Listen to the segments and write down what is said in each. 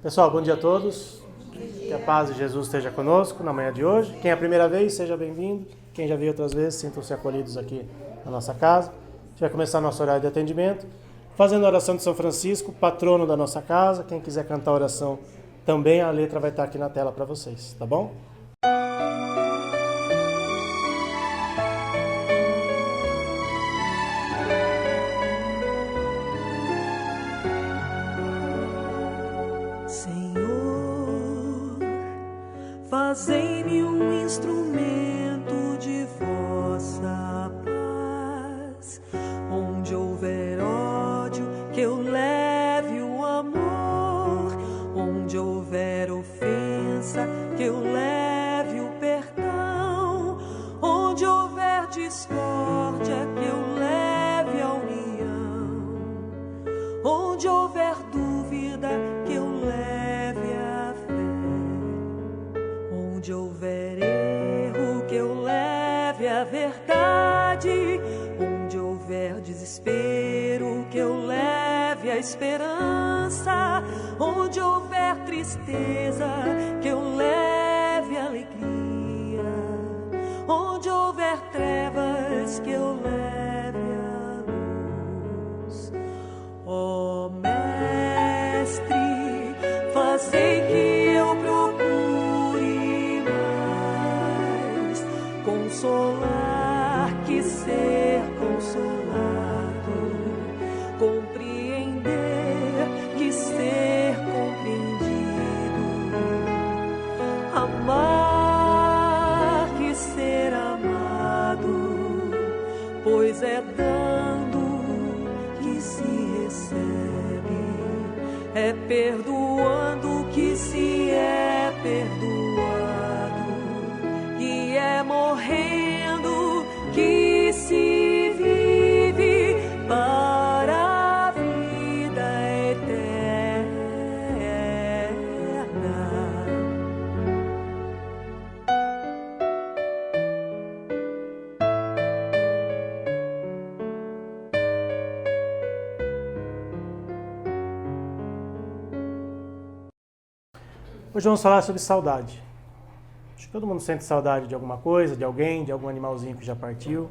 Pessoal, bom dia a todos. Que a paz de Jesus esteja conosco na manhã de hoje. Quem é a primeira vez, seja bem-vindo. Quem já veio outras vezes, sintam-se acolhidos aqui na nossa casa. A gente vai começar nosso horário de atendimento, fazendo a oração de São Francisco, patrono da nossa casa. Quem quiser cantar a oração também, a letra vai estar aqui na tela para vocês, tá bom? Fazei-me um instrumento de vossa paz. Onde houver ódio, que eu leve o amor. Onde houver ofensa, que eu leve o perdão. Onde houver discórdia, que eu leve a união. Onde houver dúvida, que eu leve a fé. Onde houver erro, que eu leve a verdade. Onde houver desespero, que eu leve a esperança. Onde houver tristeza, que eu leve a alegria. Onde houver trevas, que eu leve a luz. Ó Mestre, fazei que eu procure mais consolar que ser consolado, compreender que ser compreendido, amar que ser amado, pois é dando que se recebe, é perdoando que se é perdoado, e é morrendo que se vive para a vida eterna. Hoje vamos falar sobre saudade. Acho que todo mundo sente saudade de alguma coisa, de alguém, de algum animalzinho que já partiu.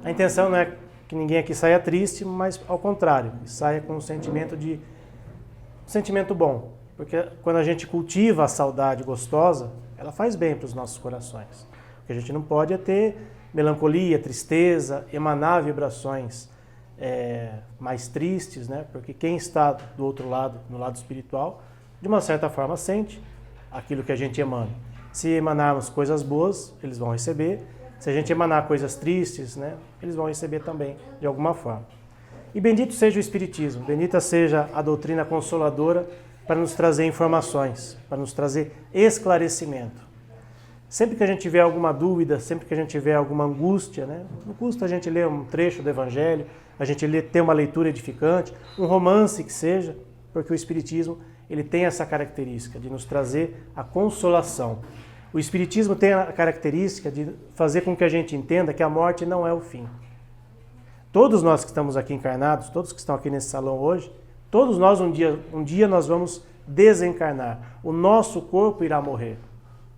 A intenção não é que ninguém aqui saia triste, mas ao contrário, saia com um sentimento bom. Porque quando a gente cultiva a saudade gostosa, ela faz bem para os nossos corações. O que a gente não pode é ter melancolia, tristeza, emanar vibrações mais tristes, né? Porque quem está do outro lado, no lado espiritual, de uma certa forma sente aquilo que a gente emana. Se emanarmos coisas boas, eles vão receber. Se a gente emanar coisas tristes, né, eles vão receber também, de alguma forma. E bendito seja o Espiritismo, bendita seja a doutrina consoladora para nos trazer informações, para nos trazer esclarecimento. Sempre que a gente tiver alguma dúvida, sempre que a gente tiver alguma angústia, né, não custa a gente ler um trecho do Evangelho, a gente ter uma leitura edificante, um romance que seja, porque o Espiritismo ele tem essa característica de nos trazer a consolação. O Espiritismo tem a característica de fazer com que a gente entenda que a morte não é o fim. Todos nós que estamos aqui encarnados, todos que estão aqui nesse salão hoje, todos nós um dia nós vamos desencarnar. O nosso corpo irá morrer,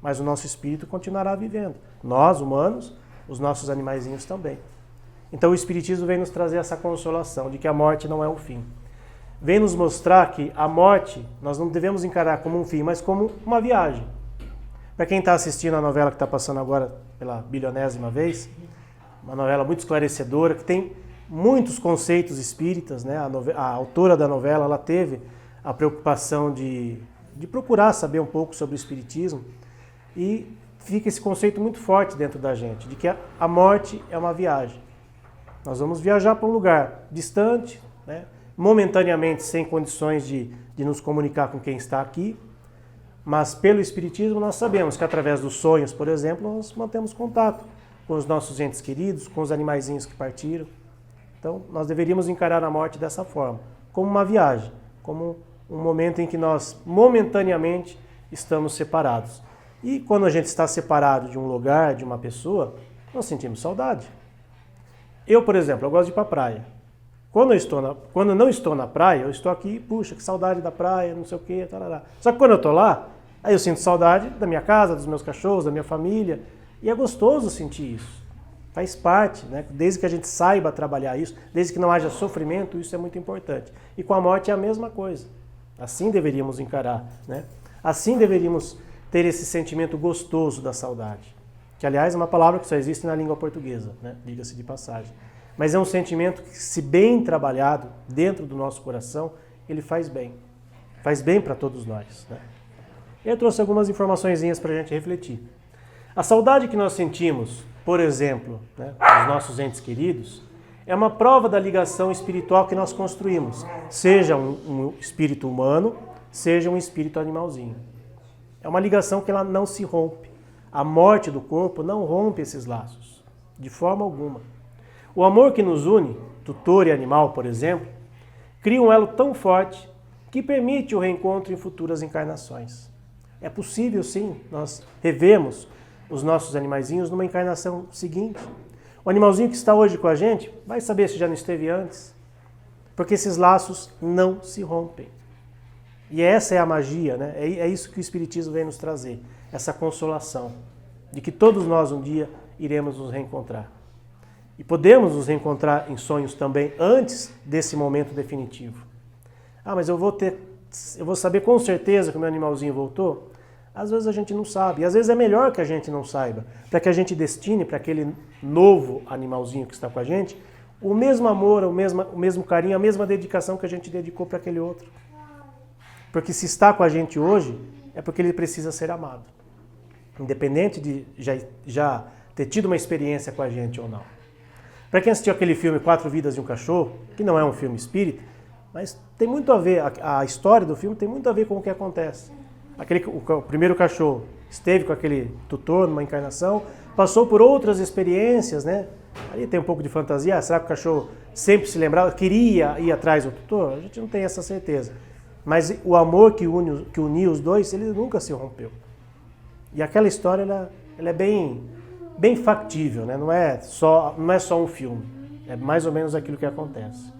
mas o nosso espírito continuará vivendo. Nós, humanos, os nossos animaizinhos também. Então o Espiritismo vem nos trazer essa consolação de que a morte não é o fim. Vem nos mostrar que a morte nós não devemos encarar como um fim, mas como uma viagem. Para quem está assistindo a novela que está passando agora pela bilionésima vez, uma novela muito esclarecedora, que tem muitos conceitos espíritas, né? A autora da novela ela teve a preocupação de procurar saber um pouco sobre o espiritismo e fica esse conceito muito forte dentro da gente, de que a morte é uma viagem. Nós vamos viajar para um lugar distante, né? Momentaneamente sem condições de nos comunicar com quem está aqui, mas pelo Espiritismo nós sabemos que através dos sonhos, por exemplo, nós mantemos contato com os nossos entes queridos, com os animaizinhos que partiram. Então nós deveríamos encarar a morte dessa forma, como uma viagem, como um momento em que nós momentaneamente estamos separados. E quando a gente está separado de um lugar, de uma pessoa, nós sentimos saudade. Eu, por exemplo, eu gosto de ir para a praia. Quando não estou na praia, eu estou aqui, puxa, que saudade da praia, não sei o quê, tarará. Só que quando eu estou lá, aí eu sinto saudade da minha casa, dos meus cachorros, da minha família. E é gostoso sentir isso. Faz parte, né? Desde que a gente saiba trabalhar isso, desde que não haja sofrimento, isso é muito importante. E com a morte é a mesma coisa. Assim deveríamos encarar, né? Assim deveríamos ter esse sentimento gostoso da saudade. Que, aliás, é uma palavra que só existe na língua portuguesa, né? Diga-se de passagem. Mas é um sentimento que, se bem trabalhado dentro do nosso coração, ele faz bem. Faz bem para todos nós, né? Eu trouxe algumas informaçõezinhas para a gente refletir. A saudade que nós sentimos, por exemplo, né, dos nossos entes queridos, é uma prova da ligação espiritual que nós construímos, seja um espírito humano, seja um espírito animalzinho. É uma ligação que ela não se rompe. A morte do corpo não rompe esses laços, de forma alguma. O amor que nos une, tutor e animal, por exemplo, cria um elo tão forte que permite o reencontro em futuras encarnações. É possível, sim, nós revemos os nossos animaizinhos numa encarnação seguinte. O animalzinho que está hoje com a gente vai saber se já não esteve antes, porque esses laços não se rompem. E essa é a magia, né? É isso que o Espiritismo vem nos trazer, essa consolação, de que todos nós um dia iremos nos reencontrar. E podemos nos reencontrar em sonhos também antes desse momento definitivo. Ah, mas eu vou saber com certeza que o meu animalzinho voltou? Às vezes a gente não sabe, e às vezes é melhor que a gente não saiba, para que a gente destine para aquele novo animalzinho que está com a gente o mesmo amor, o mesmo carinho, a mesma dedicação que a gente dedicou para aquele outro. Porque se está com a gente hoje, é porque ele precisa ser amado. Independente de já ter tido uma experiência com a gente ou não. Para quem assistiu aquele filme Quatro Vidas de um Cachorro, que não é um filme espírita, mas tem muito a ver, a história do filme tem muito a ver com o que acontece. O primeiro cachorro esteve com aquele tutor numa encarnação, passou por outras experiências, né? Ali tem um pouco de fantasia. Será que o cachorro sempre se lembrava, queria ir atrás do tutor? A gente não tem essa certeza. Mas o amor que unia os dois, ele nunca se rompeu. E aquela história, ela é bem factível, né? Não é só um filme. É mais ou menos aquilo que acontece.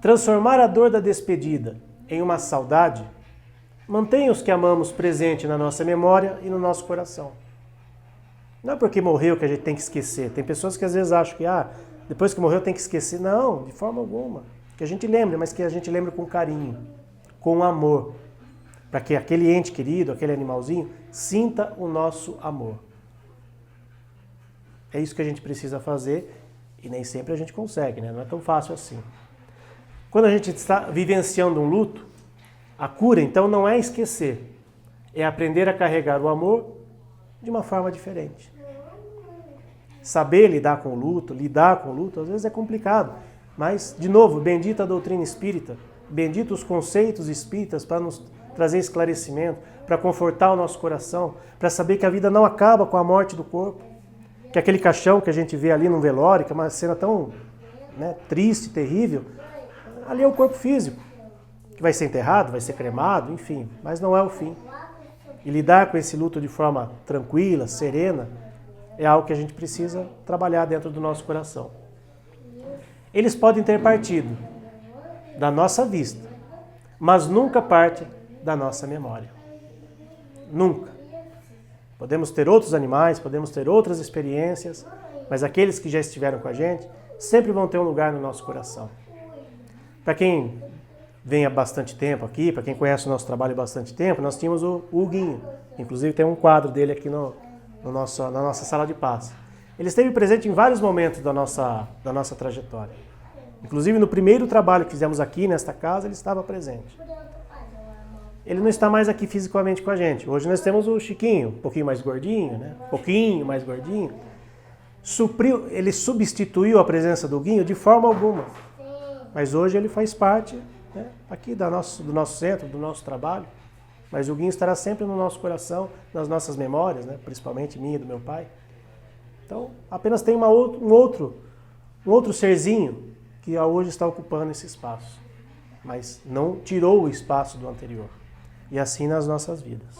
Transformar a dor da despedida em uma saudade mantém os que amamos presente na nossa memória e no nosso coração. Não é porque morreu que a gente tem que esquecer. Tem pessoas que às vezes acham que depois que morreu tem que esquecer. Não, de forma alguma. Que a gente lembre, mas que a gente lembre com carinho, com amor. Para que aquele ente querido, aquele animalzinho, sinta o nosso amor. É isso que a gente precisa fazer e nem sempre a gente consegue, né? Não é tão fácil assim. Quando a gente está vivenciando um luto, a cura, então, não é esquecer, é aprender a carregar o amor de uma forma diferente. Saber lidar com o luto, às vezes é complicado, mas, de novo, bendita a doutrina espírita, bendito os conceitos espíritas para nos trazer esclarecimento, para confortar o nosso coração, para saber que a vida não acaba com a morte do corpo, que aquele caixão que a gente vê ali no velório, que é uma cena tão, né, triste, terrível, ali é o corpo físico, que vai ser enterrado, vai ser cremado, enfim, mas não é o fim. E lidar com esse luto de forma tranquila, serena, é algo que a gente precisa trabalhar dentro do nosso coração. Eles podem ter partido da nossa vista, mas nunca partem da nossa memória. Nunca. Podemos ter outros animais, podemos ter outras experiências, mas aqueles que já estiveram com a gente sempre vão ter um lugar no nosso coração. Para quem vem há bastante tempo aqui, para quem conhece o nosso trabalho há bastante tempo, nós tínhamos o Huguinho. Inclusive tem um quadro dele aqui na nossa sala de paz. Ele esteve presente em vários momentos da nossa trajetória. Inclusive no primeiro trabalho que fizemos aqui nesta casa, ele estava presente. Ele não está mais aqui fisicamente com a gente. Hoje nós temos o Chiquinho, um pouquinho mais gordinho, né? Um pouquinho mais gordinho. Ele substituiu a presença do Huguinho de forma alguma. Mas hoje ele faz parte, né, aqui do nosso centro, do nosso trabalho. Mas o Huguinho estará sempre no nosso coração, nas nossas memórias, né, principalmente minha e do meu pai. Então, apenas tem um outro serzinho que hoje está ocupando esse espaço. Mas não tirou o espaço do anterior. E assim nas nossas vidas.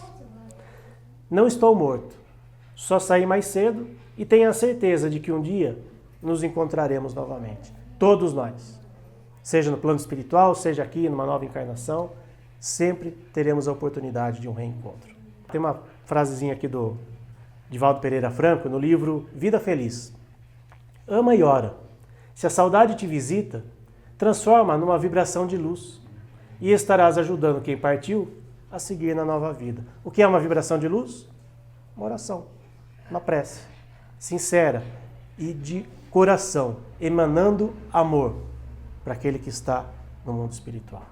Não estou morto. Só saí mais cedo e tenho a certeza de que um dia nos encontraremos novamente. Todos nós. Seja no plano espiritual, seja aqui numa nova encarnação, sempre teremos a oportunidade de um reencontro. Tem uma frasezinha aqui do Divaldo Pereira Franco, no livro Vida Feliz. Ama e ora. Se a saudade te visita, transforma numa vibração de luz e estarás ajudando quem partiu a seguir na nova vida. O que é uma vibração de luz? Uma oração, uma prece, sincera e de coração, emanando amor para aquele que está no mundo espiritual.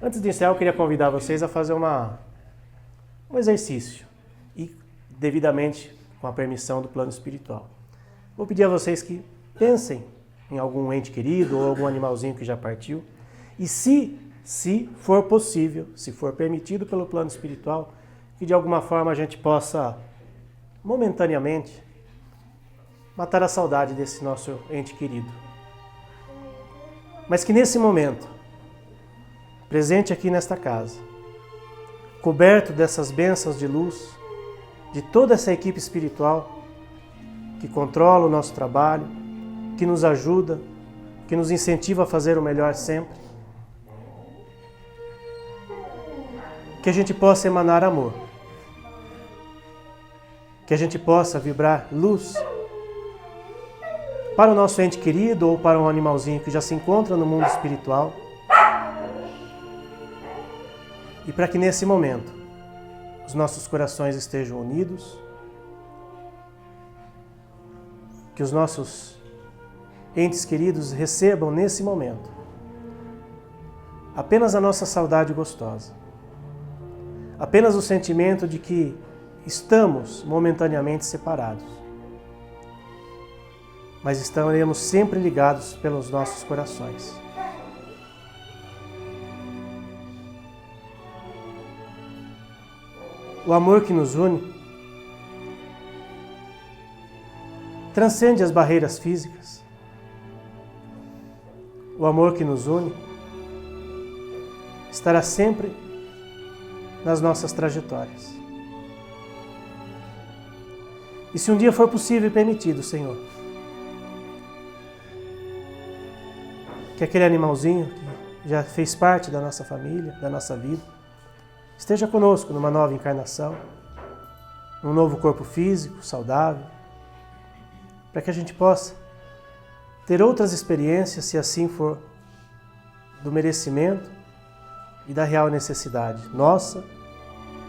Antes de encerrar, eu queria convidar vocês a fazer um exercício e devidamente com a permissão do plano espiritual. Vou pedir a vocês que pensem em algum ente querido ou algum animalzinho que já partiu e se for possível, se for permitido pelo plano espiritual, que de alguma forma a gente possa momentaneamente matar a saudade desse nosso ente querido. Mas que nesse momento, presente aqui nesta casa, coberto dessas bênçãos de luz, de toda essa equipe espiritual que controla o nosso trabalho, que nos ajuda, que nos incentiva a fazer o melhor sempre, que a gente possa emanar amor, que a gente possa vibrar luz para o nosso ente querido ou para um animalzinho que já se encontra no mundo espiritual, e para que nesse momento os nossos corações estejam unidos, que os nossos entes queridos recebam nesse momento apenas a nossa saudade gostosa, apenas o sentimento de que estamos momentaneamente separados, mas estaremos sempre ligados pelos nossos corações. O amor que nos une transcende as barreiras físicas. O amor que nos une estará sempre nas nossas trajetórias. E se um dia for possível e permitido, Senhor, que aquele animalzinho que já fez parte da nossa família, da nossa vida, esteja conosco numa nova encarnação, num novo corpo físico, saudável, para que a gente possa ter outras experiências, se assim for do merecimento e da real necessidade nossa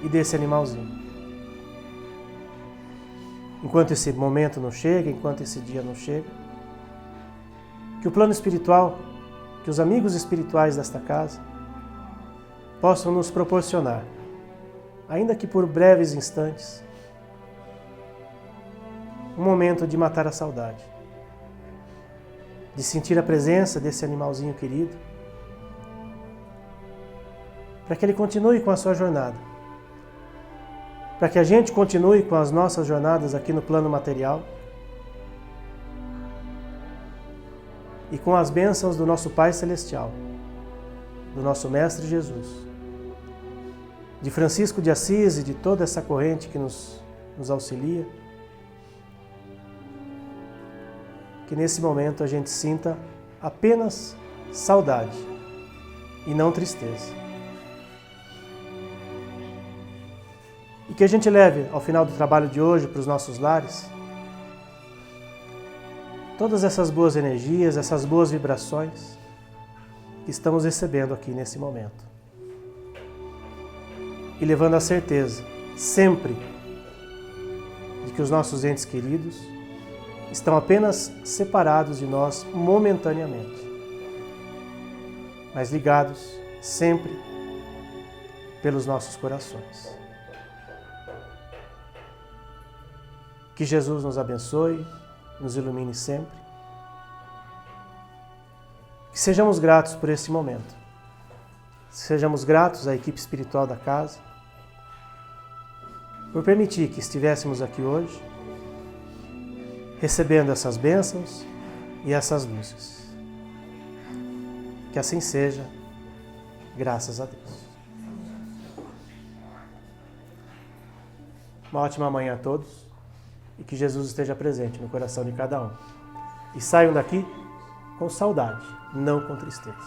e desse animalzinho. Enquanto esse momento não chega, enquanto esse dia não chega, que o plano espiritual, que os amigos espirituais desta casa possam nos proporcionar, ainda que por breves instantes, um momento de matar a saudade, de sentir a presença desse animalzinho querido, para que ele continue com a sua jornada, para que a gente continue com as nossas jornadas aqui no plano material e com as bênçãos do nosso Pai Celestial, do nosso Mestre Jesus, de Francisco de Assis e de toda essa corrente que nos auxilia, que nesse momento a gente sinta apenas saudade e não tristeza. E que a gente leve ao final do trabalho de hoje para os nossos lares todas essas boas energias, essas boas vibrações que estamos recebendo aqui nesse momento. E levando a certeza, sempre, de que os nossos entes queridos estão apenas separados de nós momentaneamente, mas ligados sempre pelos nossos corações. Que Jesus nos abençoe, nos ilumine sempre. Que sejamos gratos por esse momento. Sejamos gratos à equipe espiritual da casa por permitir que estivéssemos aqui hoje recebendo essas bênçãos e essas luzes. Que assim seja, graças a Deus. Uma ótima manhã a todos e que Jesus esteja presente no coração de cada um. E saiam daqui com saudade. não com tristeza.